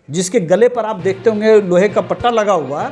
जिसके गले पर आप देखते होंगे लोहे का पट्टा लगा हुआ,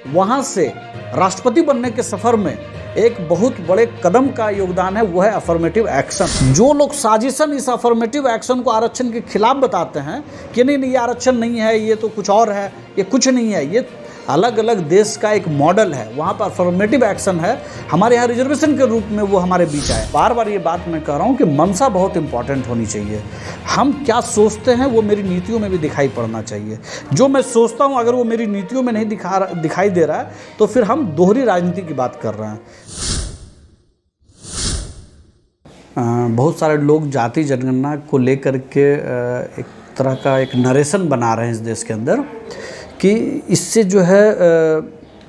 वहाँ से राष्ट्रपति बनने के सफ़र में एक बहुत बड़े कदम का योगदान है, वो है अफर्मेटिव एक्शन। जो लोग साजिशन इस अफर्मेटिव एक्शन को आरक्षण के खिलाफ बताते हैं कि नहीं ये आरक्षण नहीं है, ये तो कुछ और है, ये कुछ नहीं है, ये अलग अलग देश का एक मॉडल है, वहाँ पर अफर्मेटिव एक्शन है, हमारे यहाँ रिजर्वेशन के रूप में वो हमारे बीच आए। बार बार ये बात मैं कह रहा हूँ कि मंशा बहुत इंपॉर्टेंट होनी चाहिए। हम क्या सोचते हैं वो मेरी नीतियों में भी दिखाई पड़ना चाहिए। जो मैं सोचता हूँ अगर वो मेरी नीतियों में नहीं दिखाई दे रहा है तो फिर हम दोहरी राजनीति की बात कर रहे हैं। बहुत सारे लोग जाति जनगणना को लेकर के एक तरह का एक नरेशन बना रहे हैं इस देश के अंदर कि इससे जो है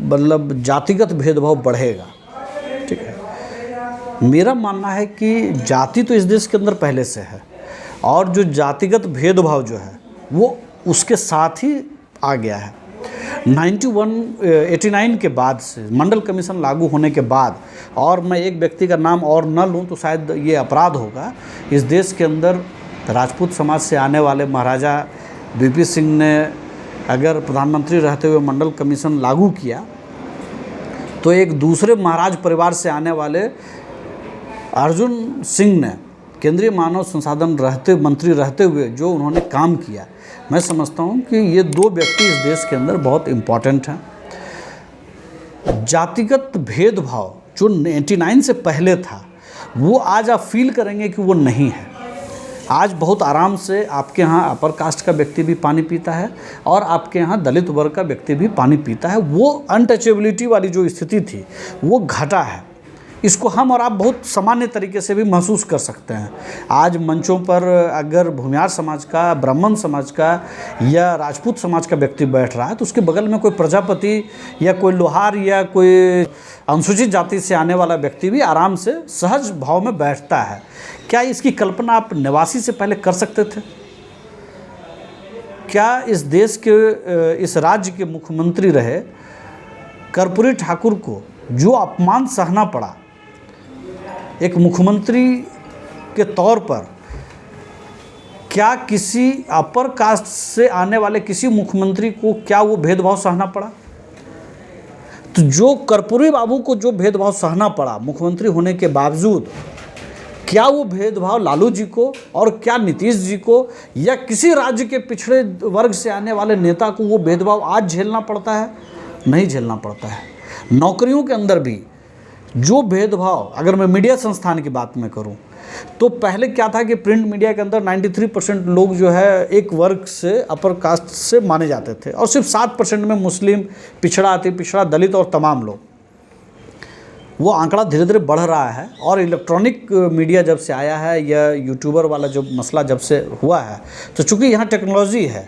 मतलब जातिगत भेदभाव बढ़ेगा। ठीक है, मेरा मानना है कि जाति तो इस देश के अंदर पहले से है और जो जातिगत भेदभाव जो है वो उसके साथ ही आ गया है। 89 के बाद से मंडल कमीशन लागू होने के बाद, और मैं एक व्यक्ति का नाम और न लूँ तो शायद ये अपराध होगा, इस देश के अंदर राजपूत समाज से आने वाले महाराजा वीपी सिंह ने अगर प्रधानमंत्री रहते हुए मंडल कमीशन लागू किया तो एक दूसरे महाराज परिवार से आने वाले अर्जुन सिंह ने केंद्रीय मानव संसाधन मंत्री रहते हुए जो उन्होंने काम किया, मैं समझता हूँ कि ये दो व्यक्ति इस देश के अंदर बहुत इम्पॉर्टेंट हैं। जातिगत भेदभाव जो 89 से पहले था वो आज आप फील करेंगे कि वो नहीं है। आज बहुत आराम से आपके यहाँ अपर कास्ट का व्यक्ति भी पानी पीता है और आपके यहाँ दलित वर्ग का व्यक्ति भी पानी पीता है। वो अनटचेबिलिटी वाली जो स्थिति थी वो घटा है। इसको हम और आप बहुत सामान्य तरीके से भी महसूस कर सकते हैं। आज मंचों पर अगर भूमियार समाज का, ब्राह्मण समाज का या राजपूत समाज का व्यक्ति बैठ रहा है तो उसके बगल में कोई प्रजापति या कोई लोहार या कोई अनुसूचित जाति से आने वाला व्यक्ति भी आराम से सहज भाव में बैठता है। क्या इसकी कल्पना आप निवासी से पहले कर सकते थे? क्या इस देश के, इस राज्य के मुख्यमंत्री रहे कर्पूरी ठाकुर को जो अपमान सहना पड़ा एक मुख्यमंत्री के तौर पर, क्या किसी अपर कास्ट से आने वाले किसी मुख्यमंत्री को क्या वो भेदभाव सहना पड़ा? तो जो कर्पूरी बाबू को जो भेदभाव सहना पड़ा मुख्यमंत्री होने के बावजूद, क्या वो भेदभाव लालू जी को और क्या नीतीश जी को या किसी राज्य के पिछड़े वर्ग से आने वाले नेता को वो भेदभाव आज झेलना पड़ता है? नहीं झेलना पड़ता है। नौकरियों के अंदर भी जो भेदभाव, अगर मैं मीडिया संस्थान की बात में करूं तो पहले क्या था कि प्रिंट मीडिया के अंदर 93% लोग जो है एक वर्ग से, अपर कास्ट से माने जाते थे और सिर्फ 7% में मुस्लिम, पिछड़ा, अति पिछड़ा, दलित और तमाम लोग। वो आंकड़ा धीरे धीरे बढ़ रहा है और इलेक्ट्रॉनिक मीडिया जब से आया है या यूट्यूबर वाला जो मसला जब से हुआ है तो चूँकि यहाँ टेक्नोलॉजी है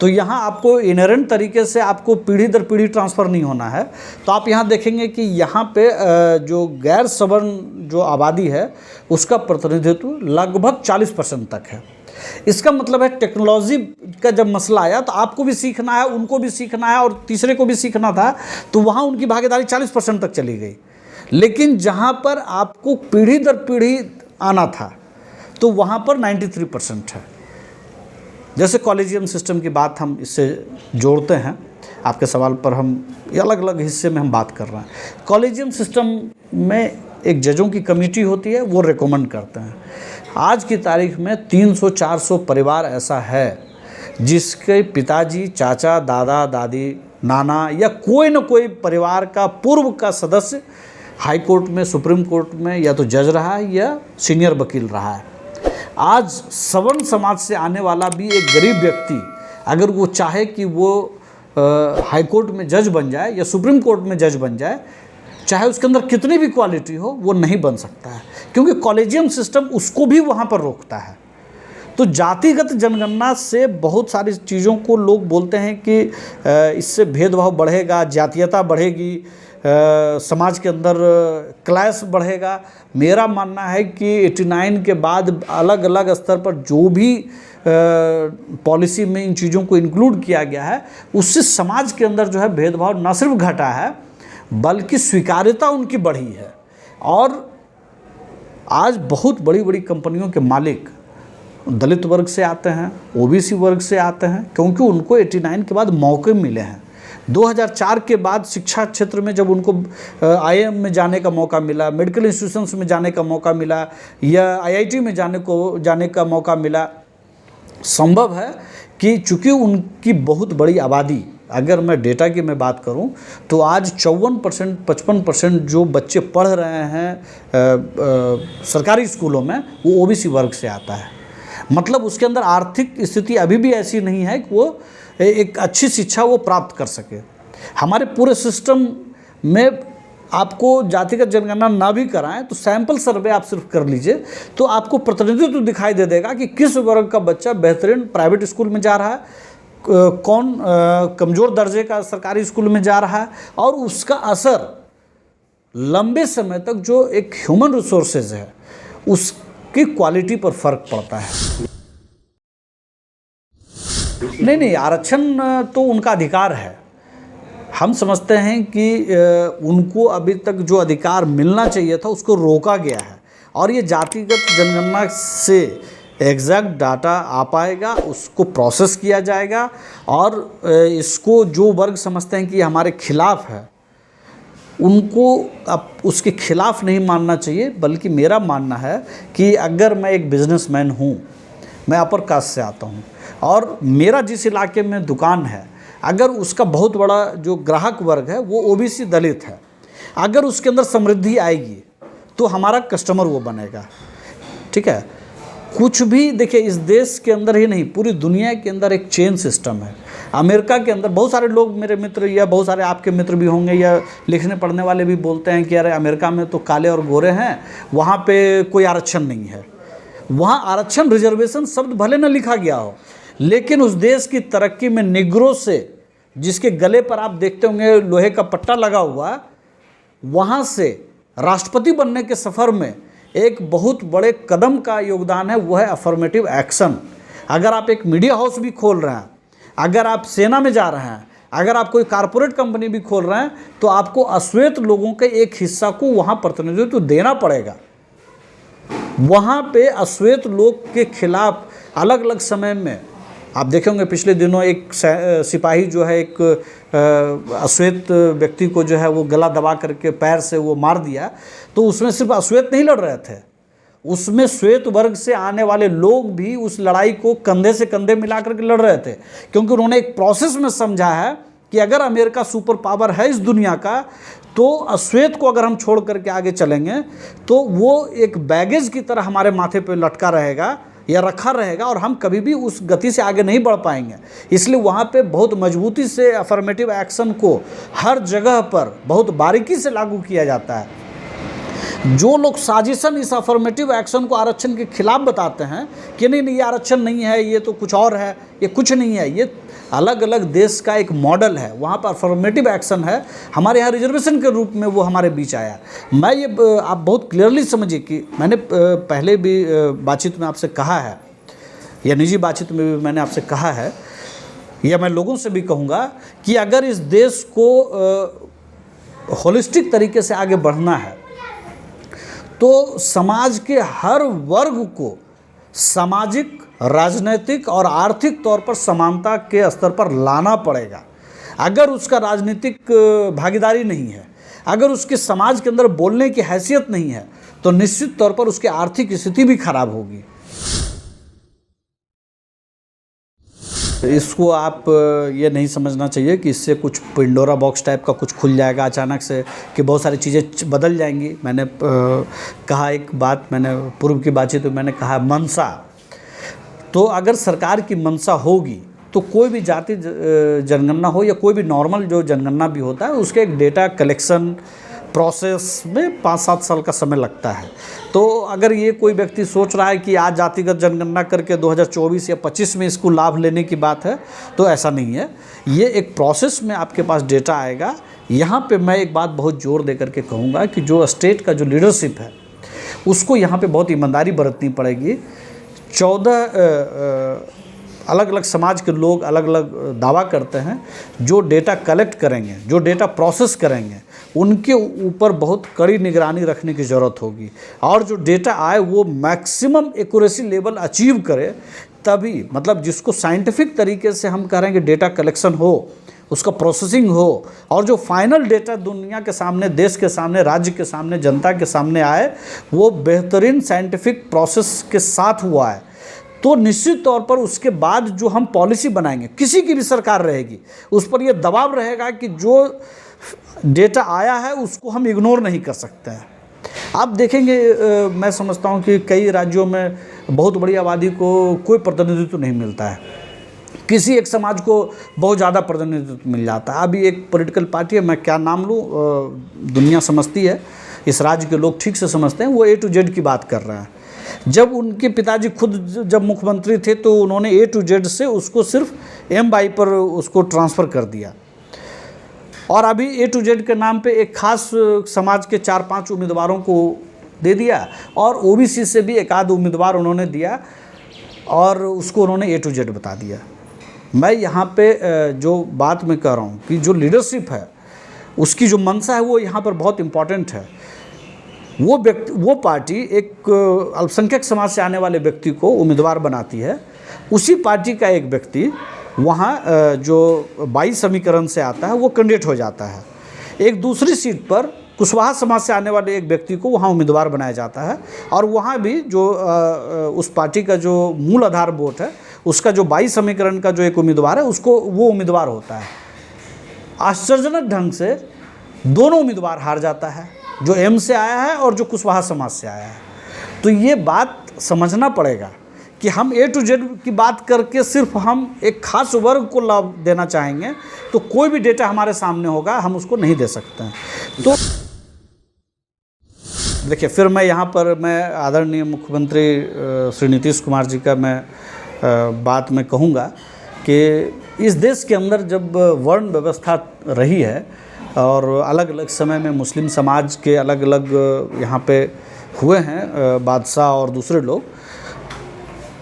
तो यहाँ आपको इनहेरेंट तरीके से आपको पीढ़ी दर पीढ़ी ट्रांसफ़र नहीं होना है। तो आप यहाँ देखेंगे कि यहाँ पे जो गैर सवर्ण जो आबादी है उसका प्रतिनिधित्व लगभग 40% तक है। इसका मतलब है टेक्नोलॉजी का जब मसला आया तो आपको भी सीखना है, उनको भी सीखना है और तीसरे को भी सीखना था, तो वहाँ उनकी भागीदारी 40% तक चली गई। लेकिन जहाँ पर आपको पीढ़ी दर पीढ़ी आना था तो वहाँ पर 93% है। जैसे कॉलेजियम सिस्टम की बात हम इससे जोड़ते हैं, आपके सवाल पर हम अलग अलग हिस्से में हम बात कर रहे हैं। कॉलेजियम सिस्टम में एक जजों की कमेटी होती है, वो रिकमेंड करते हैं। आज की तारीख में 300-400 परिवार ऐसा है जिसके पिताजी, चाचा, दादा, दादी, नाना या कोई न कोई परिवार का पूर्व का सदस्य हाई कोर्ट में, सुप्रीम कोर्ट में या तो जज रहा है या सीनियर वकील रहा है। आज सवर्ण समाज से आने वाला भी एक गरीब व्यक्ति अगर वो चाहे कि वो हाई कोर्ट में जज बन जाए या सुप्रीम कोर्ट में जज बन जाए, चाहे उसके अंदर कितनी भी क्वालिटी हो, वो नहीं बन सकता है क्योंकि कॉलेजियम सिस्टम उसको भी वहाँ पर रोकता है। तो जातिगत जनगणना से बहुत सारी चीज़ों को लोग बोलते हैं कि इससे भेदभाव बढ़ेगा, जातीयता बढ़ेगी, समाज के अंदर क्लैश बढ़ेगा। मेरा मानना है कि 89 के बाद अलग अलग स्तर पर जो भी पॉलिसी में इन चीज़ों को इंक्लूड किया गया है उससे समाज के अंदर जो है भेदभाव न सिर्फ घटा है बल्कि स्वीकार्यता उनकी बढ़ी है। और आज बहुत बड़ी बड़ी कंपनियों के मालिक दलित वर्ग से आते हैं, ओबीसी वर्ग से आते हैं, क्योंकि उनको 89 के बाद मौके मिले हैं। 2004 के बाद शिक्षा क्षेत्र में जब उनको आईआईएम में जाने का मौका मिला, मेडिकल इंस्टीट्यूशंस में जाने का मौका मिला या आईआईटी में जाने का मौका मिला, संभव है कि चूँकि उनकी बहुत बड़ी आबादी, अगर मैं डेटा की मैं बात करूं तो आज 54% 55% जो बच्चे पढ़ रहे हैं सरकारी स्कूलों में वो ओबीसी वर्ग से आता है। मतलब उसके अंदर आर्थिक स्थिति अभी भी ऐसी नहीं है कि वो एक अच्छी शिक्षा वो प्राप्त कर सके। हमारे पूरे सिस्टम में आपको जातिगत जनगणना ना भी कराएं तो सैंपल सर्वे आप सिर्फ कर लीजिए तो आपको प्रतिनिधित्व दिखाई दे देगा कि किस वर्ग का बच्चा बेहतरीन प्राइवेट स्कूल में जा रहा है, कौन कमज़ोर दर्जे का सरकारी स्कूल में जा रहा है, और उसका असर लंबे समय तक जो एक ह्यूमन रिसोर्सेज है उसकी क्वालिटी पर फर्क पड़ता है। नहीं, आरक्षण तो उनका अधिकार है। हम समझते हैं कि उनको अभी तक जो अधिकार मिलना चाहिए था उसको रोका गया है, और ये जातिगत जनगणना से एग्जैक्ट डाटा आ पाएगा, उसको प्रोसेस किया जाएगा, और इसको जो वर्ग समझते हैं कि हमारे खिलाफ है उनको अब उसके खिलाफ नहीं मानना चाहिए, बल्कि मेरा मानना है कि अगर मैं एक बिजनेसमैन हूँ, मैं अपर कास्ट से आता हूँ और मेरा जिस इलाके में दुकान है, अगर उसका बहुत बड़ा जो ग्राहक वर्ग है वो ओबीसी दलित है, अगर उसके अंदर समृद्धि आएगी तो हमारा कस्टमर वो बनेगा। ठीक है, कुछ भी देखिए, इस देश के अंदर ही नहीं पूरी दुनिया के अंदर एक चेन सिस्टम है। अमेरिका के अंदर बहुत सारे लोग, मेरे मित्र या बहुत सारे आपके मित्र भी होंगे या लिखने पढ़ने वाले भी बोलते हैं कि अरे अमेरिका में तो काले और गोरे हैं, वहाँ पे कोई आरक्षण नहीं है। वहाँ आरक्षण रिजर्वेशन शब्द भले न लिखा गया हो, लेकिन उस देश की तरक्की में निग्रो से, जिसके गले पर आप देखते होंगे लोहे का पट्टा लगा हुआ, वहाँ से राष्ट्रपति बनने के सफ़र में एक बहुत बड़े कदम का योगदान है, वो है अफर्मेटिव एक्शन। अगर आप एक मीडिया हाउस भी खोल रहे हैं, अगर आप सेना में जा रहे हैं, अगर आप कोई कारपोरेट कंपनी भी खोल रहे हैं, तो आपको अश्वेत लोगों के एक हिस्सा को वहाँ प्रतिनिधित्व देना पड़ेगा। वहाँ पे अश्वेत लोग के खिलाफ अलग अलग समय में आप देखे होंगे, पिछले दिनों एक सिपाही जो है एक अश्वेत व्यक्ति को जो है वो गला दबा करके पैर से वो मार दिया, तो उसमें सिर्फ अश्वेत नहीं लड़ रहे थे, उसमें श्वेत वर्ग से आने वाले लोग भी उस लड़ाई को कंधे से कंधे मिला करके लड़ रहे थे, क्योंकि उन्होंने एक प्रोसेस में समझा है कि अगर अमेरिका सुपर पावर है इस दुनिया का, तो अश्वेत को अगर हम छोड़ करके आगे चलेंगे तो वो एक बैगेज की तरह हमारे माथे पे लटका रहेगा या रखा रहेगा, और हम कभी भी उस गति से आगे नहीं बढ़ पाएंगे। इसलिए वहाँ पे बहुत मजबूती से अफर्मेटिव एक्शन को हर जगह पर बहुत बारीकी से लागू किया जाता है। जो लोग साजिशन इस अफर्मेटिव एक्शन को आरक्षण के खिलाफ बताते हैं कि नहीं ये आरक्षण नहीं है, ये तो कुछ और है, ये कुछ नहीं है, ये अलग अलग देश का एक मॉडल है, वहाँ पर अफर्मेटिव एक्शन है, हमारे यहाँ रिजर्वेशन के रूप में वो हमारे बीच आया। मैं ये आप बहुत क्लियरली समझिए कि मैंने पहले भी बातचीत में आपसे कहा है, या निजी बातचीत में भी मैंने आपसे कहा है, या मैं लोगों से भी कहूँगा कि अगर इस देश को होलिस्टिक तरीके से आगे बढ़ना है तो समाज के हर वर्ग को सामाजिक, राजनीतिक और आर्थिक तौर पर समानता के स्तर पर लाना पड़ेगा। अगर उसका राजनीतिक भागीदारी नहीं है, अगर उसके समाज के अंदर बोलने की हैसियत नहीं है, तो निश्चित तौर पर उसकी आर्थिक स्थिति भी खराब होगी। इसको आप ये नहीं समझना चाहिए कि इससे कुछ पिंडोरा बॉक्स टाइप का कुछ खुल जाएगा अचानक से, कि बहुत सारी चीज़ें बदल जाएंगी। मैंने कहा एक बात, मैंने पूर्व की बातचीत में मैंने कहा मनसा, तो अगर सरकार की मनसा होगी तो कोई भी जाति जनगणना हो या कोई भी नॉर्मल जो जनगणना भी होता है, उसके एक डेटा कलेक्शन प्रोसेस में 5-7 साल का समय लगता है। तो अगर ये कोई व्यक्ति सोच रहा है कि आज जातिगत जनगणना करके 2024 या 25 में इसको लाभ लेने की बात है, तो ऐसा नहीं है। ये एक प्रोसेस में आपके पास डेटा आएगा। यहाँ पे मैं एक बात बहुत जोर दे करके कहूँगा कि जो स्टेट का जो लीडरशिप है उसको यहाँ पे बहुत ईमानदारी बरतनी पड़ेगी। 14 अलग अलग समाज के लोग अलग अलग दावा करते हैं। जो डेटा कलेक्ट करेंगे, जो डेटा प्रोसेस करेंगे, उनके ऊपर बहुत कड़ी निगरानी रखने की ज़रूरत होगी, और जो डेटा आए वो मैक्सिमम एक्यूरेसी लेवल अचीव करे, तभी मतलब जिसको साइंटिफिक तरीके से हम कह रहे हैं कि डेटा कलेक्शन हो, उसका प्रोसेसिंग हो, और जो फाइनल डेटा दुनिया के सामने, देश के सामने, राज्य के सामने, जनता के सामने आए, वो बेहतरीन साइंटिफिक प्रोसेस के साथ हुआ है, तो निश्चित तौर पर उसके बाद जो हम पॉलिसी बनाएंगे, किसी की भी सरकार रहेगी, उस पर यह दबाव रहेगा कि जो डेटा आया है उसको हम इग्नोर नहीं कर सकते हैं। आप देखेंगे, मैं समझता हूँ कि कई राज्यों में बहुत बड़ी आबादी को कोई प्रतिनिधित्व नहीं मिलता है, किसी एक समाज को बहुत ज़्यादा प्रतिनिधित्व मिल जाता है। अभी एक पॉलिटिकल पार्टी है, मैं क्या नाम लूँ, दुनिया समझती है, इस राज्य के लोग ठीक से समझते हैं, वो A to Z की बात कर रहे हैं। जब उनके पिताजी खुद जब मुख्यमंत्री थे तो उन्होंने A to Z से उसको सिर्फ MY पर उसको ट्रांसफ़र कर दिया, और अभी A to Z के नाम पे एक खास समाज के 4-5 उम्मीदवारों को दे दिया, और OBC से भी एक आध उम्मीदवार उन्होंने दिया, और उसको उन्होंने A to Z बता दिया। मैं यहाँ पे जो बात मैं कह रहा हूँ कि जो लीडरशिप है उसकी जो मंशा है वो यहाँ पर बहुत इम्पॉर्टेंट है। वो पार्टी एक अल्पसंख्यक समाज से आने वाले व्यक्ति को उम्मीदवार बनाती है, उसी पार्टी का एक व्यक्ति वहाँ जो 22 समीकरण से आता है वो कैंडिडेट हो जाता है। एक दूसरी सीट पर कुशवाहा समाज से आने वाले एक व्यक्ति को वहाँ उम्मीदवार बनाया जाता है, और वहाँ भी जो उस पार्टी का जो मूल आधार वोट है उसका जो 22 समीकरण का जो एक उम्मीदवार है उसको वो उम्मीदवार होता है। आश्चर्यजनक ढंग से दोनों उम्मीदवार हार जाता है, जो M से आया है और जो कुशवाहा समाज से आया है। तो ये बात समझना पड़ेगा कि हम A to Z की बात करके सिर्फ हम एक खास वर्ग को लाभ देना चाहेंगे तो कोई भी डेटा हमारे सामने होगा हम उसको नहीं दे सकते हैं। तो देखिए, फिर मैं यहाँ पर मैं आदरणीय मुख्यमंत्री श्री नीतीश कुमार जी का मैं बात मैं कहूँगा कि इस देश के अंदर जब वर्ण व्यवस्था रही है और अलग अलग समय में मुस्लिम समाज के अलग अलग यहाँ पे हुए हैं बादशाह और दूसरे लोग,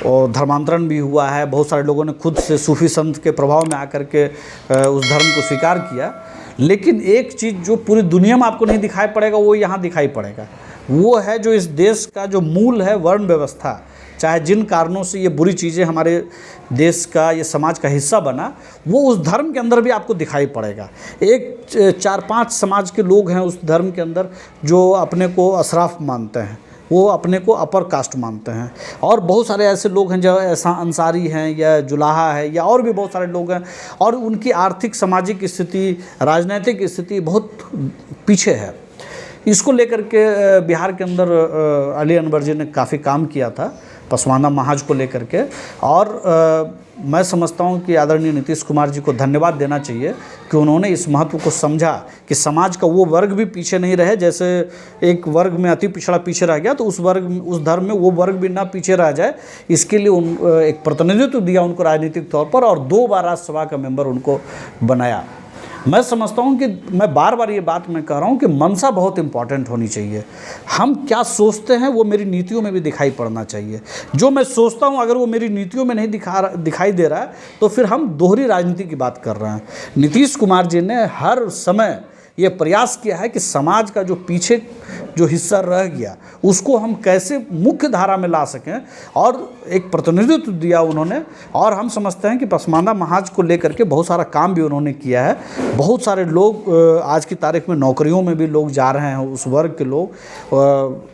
और धर्मांतरण भी हुआ है, बहुत सारे लोगों ने खुद से सूफी संत के प्रभाव में आकर के उस धर्म को स्वीकार किया। लेकिन एक चीज़ जो पूरी दुनिया में आपको नहीं दिखाई पड़ेगा वो यहाँ दिखाई पड़ेगा, वो है जो इस देश का जो मूल है वर्ण व्यवस्था। चाहे जिन कारणों से ये बुरी चीज़ें हमारे देश का, ये समाज का हिस्सा बना, वो उस धर्म के अंदर भी आपको दिखाई पड़ेगा। एक 4-5 समाज के लोग हैं उस धर्म के अंदर जो अपने को अशराफ मानते हैं, वो अपने को अपर कास्ट मानते हैं, और बहुत सारे ऐसे लोग हैं जो ऐसा अंसारी हैं या जुलाहा है या और भी बहुत सारे लोग हैं, और उनकी आर्थिक सामाजिक स्थिति, राजनीतिक स्थिति बहुत पीछे है। इसको लेकर के बिहार के अंदर अली अनवर जी ने काफ़ी काम किया था पसमानदा महाज को लेकर के, और मैं समझता हूं कि आदरणीय नीतीश कुमार जी को धन्यवाद देना चाहिए कि उन्होंने इस महत्व को समझा कि समाज का वो वर्ग भी पीछे नहीं रहे। जैसे एक वर्ग में अति पिछड़ा पीछे रह गया तो उस धर्म में वो वर्ग भी ना पीछे रह जाए, इसके लिए एक प्रतिनिधित्व दिया उनको राजनीतिक तौर पर, और 2 बार राज्यसभा का मेंबर उनको बनाया। मैं समझता हूँ कि मैं बार बार ये बात मैं कह रहा हूँ कि मंशा बहुत इम्पॉर्टेंट होनी चाहिए। हम क्या सोचते हैं वो मेरी नीतियों में भी दिखाई पड़ना चाहिए। जो मैं सोचता हूँ अगर वो मेरी नीतियों में नहीं दिखाई दे रहा है तो फिर हम दोहरी राजनीति की बात कर रहे हैं। नीतीश कुमार जी ने हर समय ये प्रयास किया है कि समाज का जो पीछे जो हिस्सा रह गया उसको हम कैसे मुख्य धारा में ला सकें, और एक प्रतिनिधित्व दिया उन्होंने। और हम समझते हैं कि पसमानदा महाज को लेकर के बहुत सारा काम भी उन्होंने किया है। बहुत सारे लोग आज की तारीख में नौकरियों में भी लोग जा रहे हैं, उस वर्ग के लोग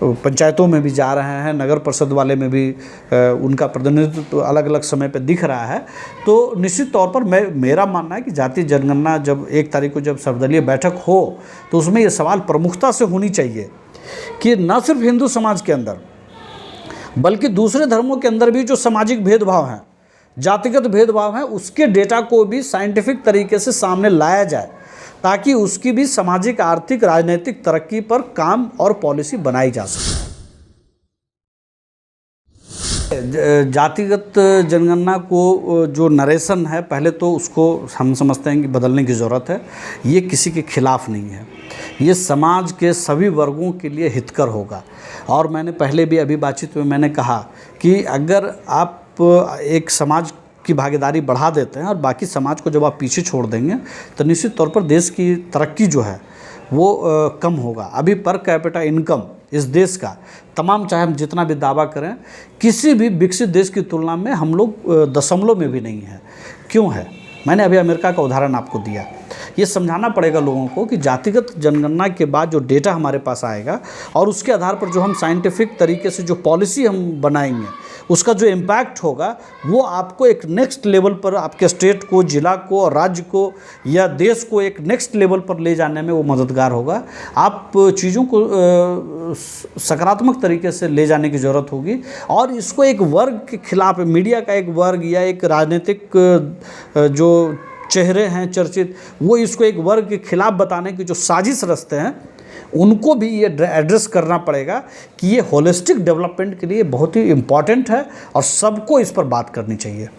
पंचायतों में भी जा रहे हैं, नगर परिषद वाले में भी उनका प्रतिनिधित्व अलग अलग समय पे दिख रहा है। तो निश्चित तौर पर मेरा मानना है कि जातीय जनगणना जब 1 तारीख को जब सर्वदलीय बैठक हो तो उसमें ये सवाल प्रमुखता से होनी चाहिए कि न सिर्फ हिंदू समाज के अंदर बल्कि दूसरे धर्मों के अंदर भी जो सामाजिक भेदभाव हैं, जातिगत भेदभाव हैं, उसके डेटा को भी साइंटिफिक तरीके से सामने लाया जाए ताकि उसकी भी सामाजिक, आर्थिक, राजनीतिक तरक्की पर काम और पॉलिसी बनाई जा सके। जातिगत जनगणना को जो नरेशन है पहले तो उसको हम समझते हैं कि बदलने की ज़रूरत है। ये किसी के खिलाफ़ नहीं है, ये समाज के सभी वर्गों के लिए हितकर होगा। और मैंने पहले भी अभी बातचीत में मैंने कहा कि अगर आप एक समाज की भागीदारी बढ़ा देते हैं और बाकी समाज को जब आप पीछे छोड़ देंगे तो निश्चित तौर पर देश की तरक्की जो है वो कम होगा। अभी पर कैपिटा इनकम इस देश का तमाम, चाहे हम जितना भी दावा करें, किसी भी विकसित देश की तुलना में हम लोग दशमलव में भी नहीं है। क्यों है? मैंने अभी अमेरिका का उदाहरण आपको दिया। ये समझाना पड़ेगा लोगों को कि जातिगत जनगणना के बाद जो डेटा हमारे पास आएगा और उसके आधार पर जो हम साइंटिफिक तरीके से जो पॉलिसी हम बनाएंगे, उसका जो इम्पैक्ट होगा वो आपको एक नेक्स्ट लेवल पर, आपके स्टेट को, ज़िला को और राज्य को या देश को एक नेक्स्ट लेवल पर ले जाने में वो मददगार होगा। आप चीज़ों को सकारात्मक तरीके से ले जाने की ज़रूरत होगी और इसको एक वर्ग के खिलाफ, मीडिया का एक वर्ग या एक राजनीतिक जो चेहरे हैं चर्चित, वो इसको एक वर्ग के खिलाफ बताने की जो साजिश रचते हैं, उनको भी ये एड्रेस करना पड़ेगा कि ये होलिस्टिक डेवलपमेंट के लिए बहुत ही इम्पॉर्टेंट है और सबको इस पर बात करनी चाहिए।